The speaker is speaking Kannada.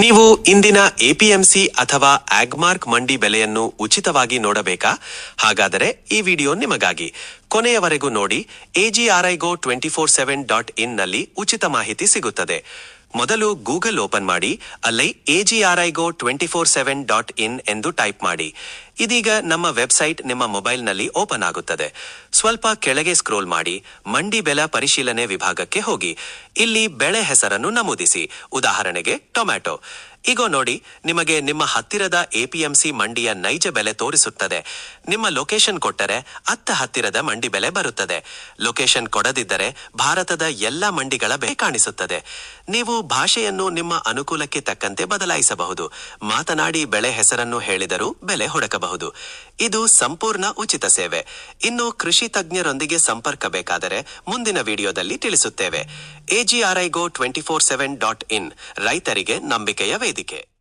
ನೀವು ಇಂದಿನ ಎಪಿಎಂಸಿ ಅಥವಾ ಆಗ್ಮಾರ್ಕ್ ಮಂಡಿ ಬೆಲೆಯನ್ನು ಉಚಿತವಾಗಿ ನೋಡಬೇಕಾ? ಹಾಗಾದರೆ ಈ ವಿಡಿಯೋ ನಿಮಗಾಗಿ. ಕೊನೆಯವರೆಗೂ ನೋಡಿ. AGRIGO247.in ನಲ್ಲಿ ಉಚಿತ ಮಾಹಿತಿ ಸಿಗುತ್ತದೆ. ಮೊದಲು ಗೂಗಲ್ ಓಪನ್ ಮಾಡಿ, ಅಲ್ಲಿ AGRIGO247.in ಎಂದು ಟೈಪ್ ಮಾಡಿ. ಇದೀಗ ನಮ್ಮ ವೆಬ್ಸೈಟ್ ನಿಮ್ಮ ಮೊಬೈಲ್ನಲ್ಲಿ ಓಪನ್ ಆಗುತ್ತದೆ. ಸ್ವಲ್ಪ ಕೆಳಗೆ ಸ್ಕ್ರೋಲ್ ಮಾಡಿ, ಮಂಡಿ ಬೆಲೆ ಪರಿಶೀಲನೆ ವಿಭಾಗಕ್ಕೆ ಹೋಗಿ. ಇಲ್ಲಿ ಬೆಳೆ ಹೆಸರನ್ನು ನಮೂದಿಸಿ. ಉದಾಹರಣೆಗೆ ಟೊಮ್ಯಾಟೊ. ಈಗ ನೋಡಿ, ನಿಮಗೆ ನಿಮ್ಮ ಹತ್ತಿರದ ಎಪಿಎಂಸಿ ಮಂಡಿಯ ನೈಜ ಬೆಲೆ ತೋರಿಸುತ್ತದೆ. ನಿಮ್ಮ ಲೊಕೇಶನ್ ಕೊಟ್ಟರೆ ಅತ್ತ ಹತ್ತಿರದ ಮಂಡಿ ಬೆಲೆ ಬರುತ್ತದೆ. ಲೊಕೇಶನ್ ಕೊಡದಿದ್ದರೆ ಭಾರತದ ಎಲ್ಲ ಮಂಡಿಗಳ ಬೆಲೆ ಕಾಣಿಸುತ್ತದೆ. ನೀವು ಭಾಷೆಯನ್ನು ನಿಮ್ಮ ಅನುಕೂಲಕ್ಕೆ ತಕ್ಕಂತೆ ಬದಲಾಯಿಸಬಹುದು. ಮಾತನಾಡಿ ಬೆಳೆ ಹೆಸರನ್ನು ಹೇಳಿದರೂ ಬೆಲೆ ಹುಡುಕಬಹುದು. ಇದು ಸಂಪೂರ್ಣ ಉಚಿತ ಸೇವೆ. ಇನ್ನು ಕೃಷಿ ತಜ್ಞರೊಂದಿಗೆ ಸಂಪರ್ಕ ಬೇಕಾದರೆ ಮುಂದಿನ ವಿಡಿಯೋದಲ್ಲಿ ತಿಳಿಸುತ್ತೇವೆ. AGRIGO247.in ರೈತರಿಗೆ ನಂಬಿಕೆಯ ವೇದಿಕೆ.